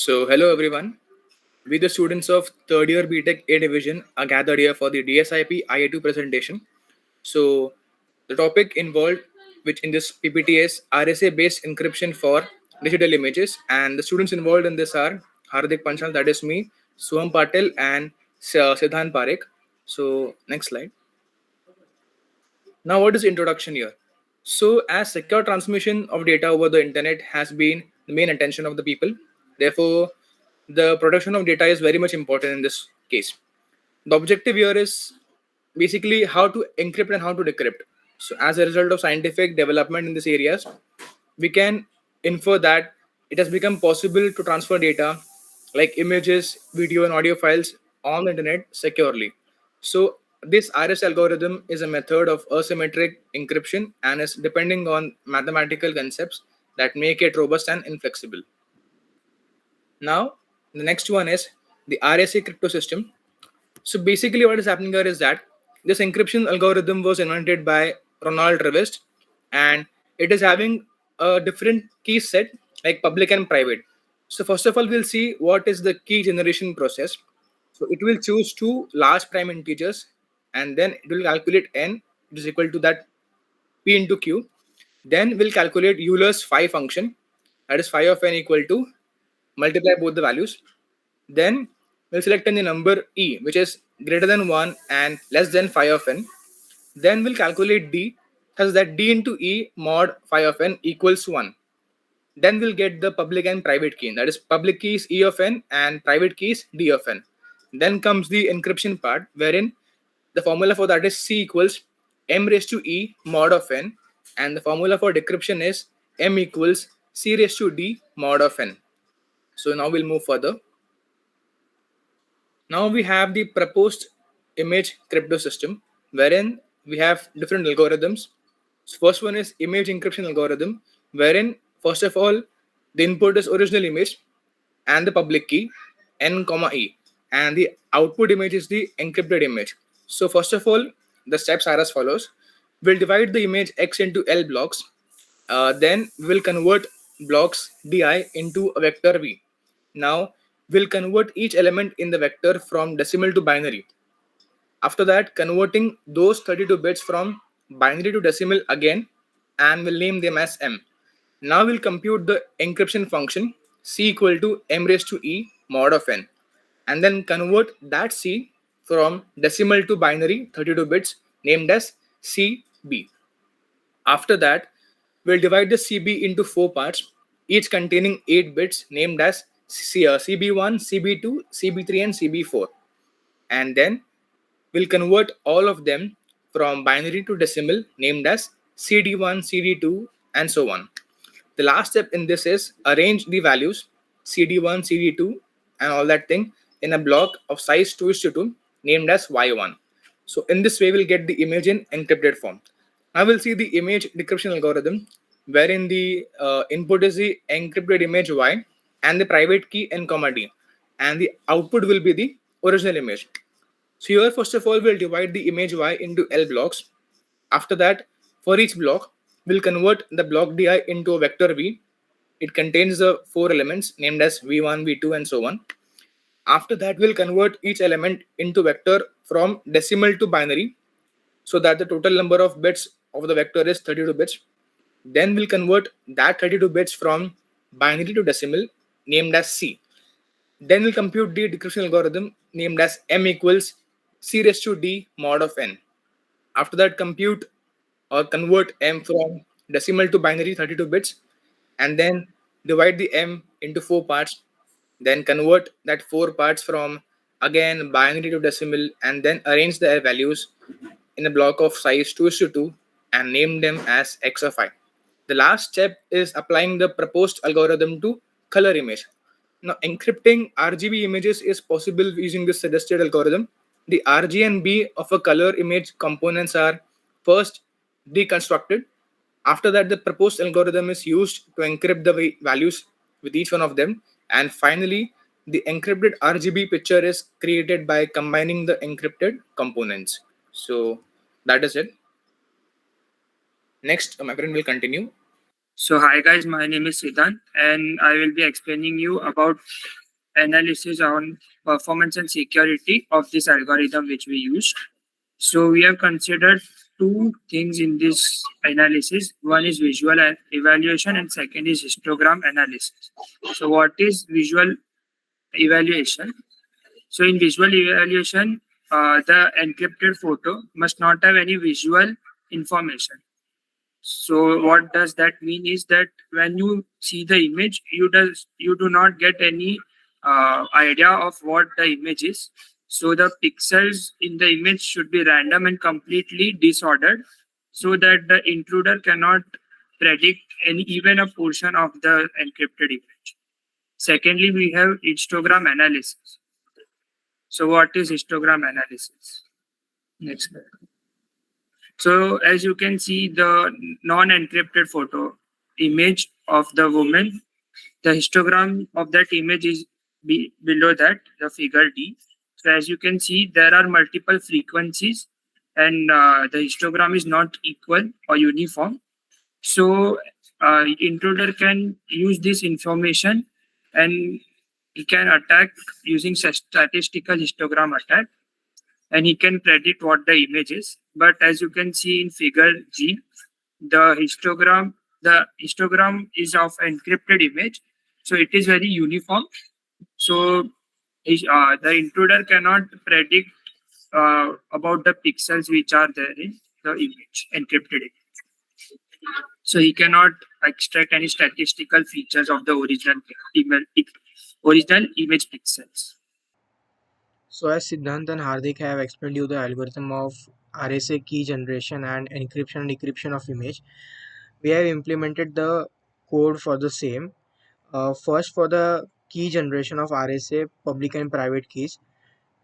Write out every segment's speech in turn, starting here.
So, hello everyone. We, the students of third year BTech A division, are gathered here for the DSIP IA2 presentation. So, the topic involved, which in this PPT is RSA-based encryption for digital images, and the students involved in this are Hardik Panchal, that is me, Soham Patil, and Siddhant Parekh. So, next slide. Now, what is introduction here? So, as secure transmission of data over the internet has been the main intention of the people, therefore, the protection of data is very much important in this case. The objective here is basically how to encrypt and how to decrypt. So, as a result of scientific development in these areas, we can infer that it has become possible to transfer data like images, video, and audio files on the internet securely. So, this RS algorithm is a method of asymmetric encryption and is depending on mathematical concepts that make it robust and inflexible. Now, the next one is the RSA crypto system. So basically, what is happening here is that this encryption algorithm was invented by Ronald Rivest, and it is having a different key set like public and private. So first of all, we'll see what is the key generation process. So it will choose two large prime integers, and then it will calculate n, which is equal to that p into q. Then we'll calculate Euler's phi function, that is phi of n equal to multiply both the values. Then we'll select any number e, which is greater than 1 and less than phi of n. Then we'll calculate d, such that d into e mod phi of n equals 1. Then we'll get the public and private key. That is, public key is e of n and private key is d of n. Then comes the encryption part, wherein the formula for that is c equals m raised to e mod of n, and the formula for decryption is m equals c raised to d mod of n. So now we'll move further. Now we have the proposed image crypto system, wherein we have different algorithms. So first one is image encryption algorithm, wherein first of all the input is original image and the public key n comma e, and the output image is the encrypted image. So first of all, the steps are as follows: we'll divide the image x into L blocks. Then we'll convert blocks di into a vector v. Now we'll convert each element in the vector from decimal to binary. After that, converting those 32 bits from binary to decimal again, and we'll name them as m. Now we'll compute the encryption function c equal to m raised to e mod of n, and then convert that c from decimal to binary 32 bits named as cb. After that, we'll divide the CB into four parts, each containing 8 bits named as CB1, CB2, CB3, and CB4. And then we'll convert all of them from binary to decimal named as CD1, CD2, and so on. The last step in this is arrange the values CD1, CD2, and all that thing in a block of size 2:2 named as Y1. So in this way, we'll get the image in encrypted form. Now we'll see the image decryption algorithm, wherein the input is the encrypted image Y and the private key n comma d, and the output will be the original image. So here, first of all, we'll divide the image Y into L blocks. After that, for each block, we'll convert the block di into a vector V. It contains the four elements named as V1, V2, and so on. After that, we'll convert each element into vector from decimal to binary, so that the total number of bits of the vector is 32 bits. Then we'll convert that 32 bits from binary to decimal named as C. Then we'll compute the decryption algorithm named as m equals c raised to d mod of n. After that, compute or convert m from decimal to binary 32 bits, and then divide the m into four parts. Then convert that four parts from again binary to decimal, and then arrange their values in a block of size 2:2 and name them as x of I. The last step is applying the proposed algorithm to color image. Now, encrypting RGB images is possible using this suggested algorithm. The RG and B of a color image components are first deconstructed. After that, the proposed algorithm is used to encrypt the values with each one of them. And finally, the encrypted RGB picture is created by combining the encrypted components. So that is it. Next, my friend will continue. So hi guys, my name is Siddhant and I will be explaining you about analysis on performance and security of this algorithm which we use. So we have considered two things in this analysis. One is visual evaluation and second is histogram analysis. So what is visual evaluation? So in visual evaluation, the encrypted photo must not have any visual information. So what does that mean is that when you see the image, you do not get any idea of what the image is. So the pixels in the image should be random and completely disordered, so that the intruder cannot predict any even a portion of the encrypted image. Secondly, we have histogram analysis. So what is histogram analysis? Next slide. So as you can see, the non-encrypted photo image of the woman, the histogram of that image is below that, the figure D. So as you can see, there are multiple frequencies and the histogram is not equal or uniform. So intruder can use this information and he can attack using statistical histogram attack, and he can predict what the image is. But as you can see in figure G, the histogram is of encrypted image, so it is very uniform. So the intruder cannot predict about the pixels which are there in the image, encrypted image. So he cannot extract any statistical features of the original image pixels. So as Siddhant and Hardik have explained you the algorithm of RSA key generation and encryption and decryption of image, we have implemented the code for the same. First, for the key generation of RSA public and private keys,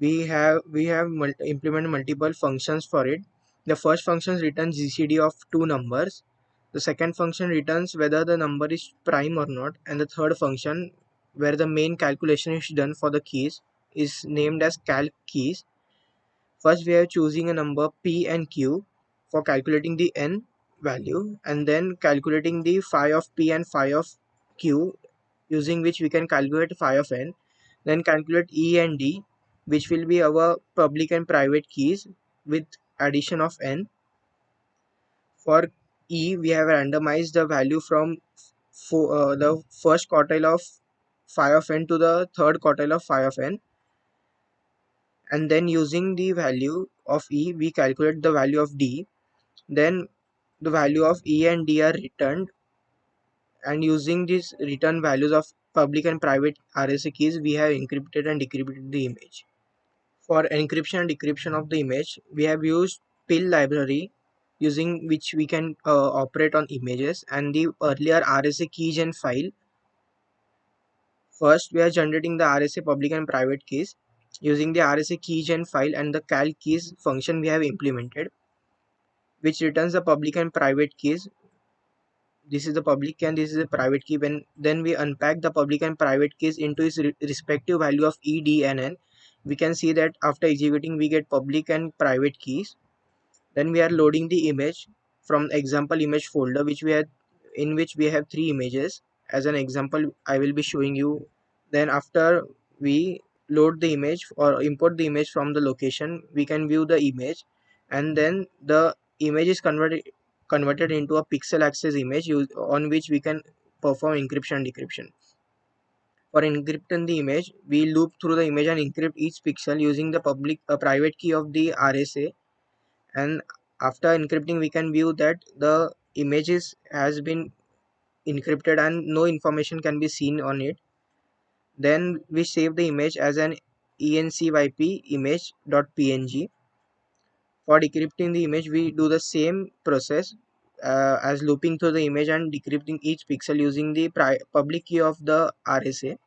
we have implemented multiple functions for it. The first function returns GCD of two numbers. The second function returns whether the number is prime or not, and the third function, where the main calculation is done for the keys, is named as calc keys. First, we are choosing a number p and q for calculating the n value, and then calculating the phi of p and phi of q, using which we can calculate phi of n. Then calculate e and d, which will be our public and private keys with addition of n. For e, we have randomized the value from the first quartile of phi of n to the third quartile of phi of n, and then using the value of e, we calculate the value of d. Then the value of e and d are returned, and using these return values of public and private RSA keys, we have encrypted and decrypted the image. For encryption and decryption of the image, we have used pill library, using which we can operate on images, and the earlier RSA keygen file. First, we are generating the RSA public and private keys using the RSA keygen file and the calc keys function we have implemented, which returns the public and private keys. This is the public and this is the private key. When then we unpack the public and private keys into its respective value of e, d and n, we can see that after executing we get public and private keys. Then we are loading the image from example image folder, which we had, in which we have three images. As an example, I will be showing you. Then after we load the image or import the image from the location, we can view the image, and then the image is converted into a pixel access image on which we can perform encryption and decryption. For encrypting the image, we loop through the image and encrypt each pixel using the public private key of the RSA. And after encrypting, we can view that the images has been encrypted and no information can be seen on it. Then we save the image as an encyp image.png. For decrypting the image, we do the same process as looping through the image and decrypting each pixel using the public key of the RSA.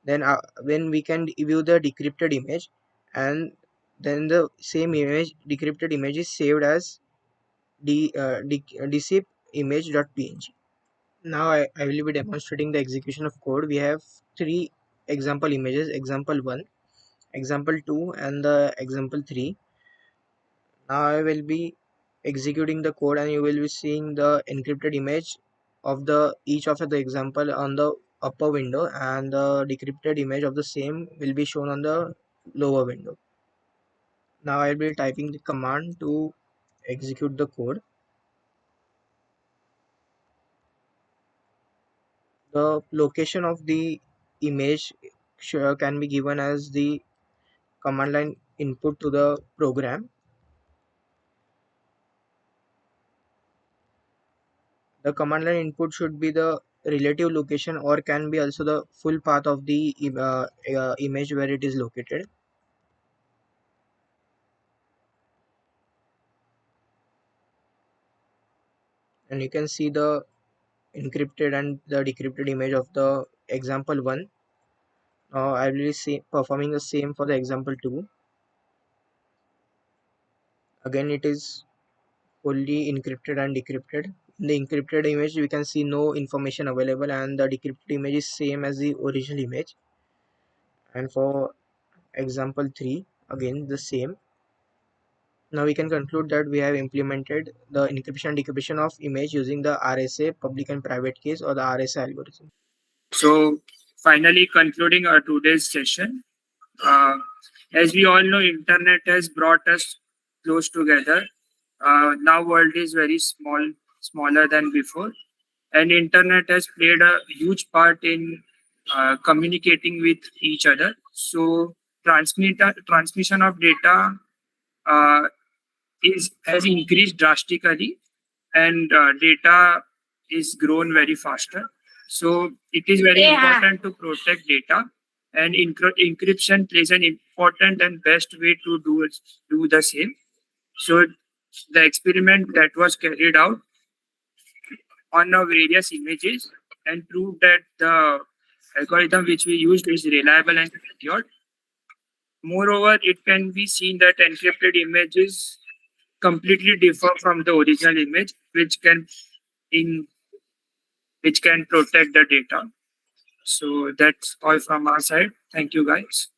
Then when we can view the decrypted image, and then the same image, decrypted image, is saved as DSIP image.png. Now I will be demonstrating the execution of code. We have three example images: example 1, example 2, and the example 3. Now I will be executing the code and you will be seeing the encrypted image of the each of the example on the upper window, and the decrypted image of the same will be shown on the lower window. Now I'll be typing the command to execute the code. The location of the image can be given as the command line input to the program. The command line input should be the relative location or can be also the full path of the image where it is located. And you can see the encrypted and the decrypted image of the example 1. Now I will be performing the same for the example 2. Again, it is fully encrypted and decrypted. In the encrypted image we can see no information available, and the decrypted image is same as the original image. And for example 3, again the same. Now we can conclude that we have implemented the encryption and decryption of image using the RSA public and private keys or the RSA algorithm. So finally concluding our today's session, as we all know, internet has brought us close together. Now world is very smaller than before, and internet has played a huge part in communicating with each other. So transmission of data uh, has increased drastically, and data is grown very faster. So it is very important to protect data, and encryption plays an important and best way to do the same. So the experiment that was carried out on various images and proved that the algorithm which we used is reliable and secure. Moreover, it can be seen that encrypted images completely differ from the original image, in which can protect the data. So that's all from our side. Thank you, guys.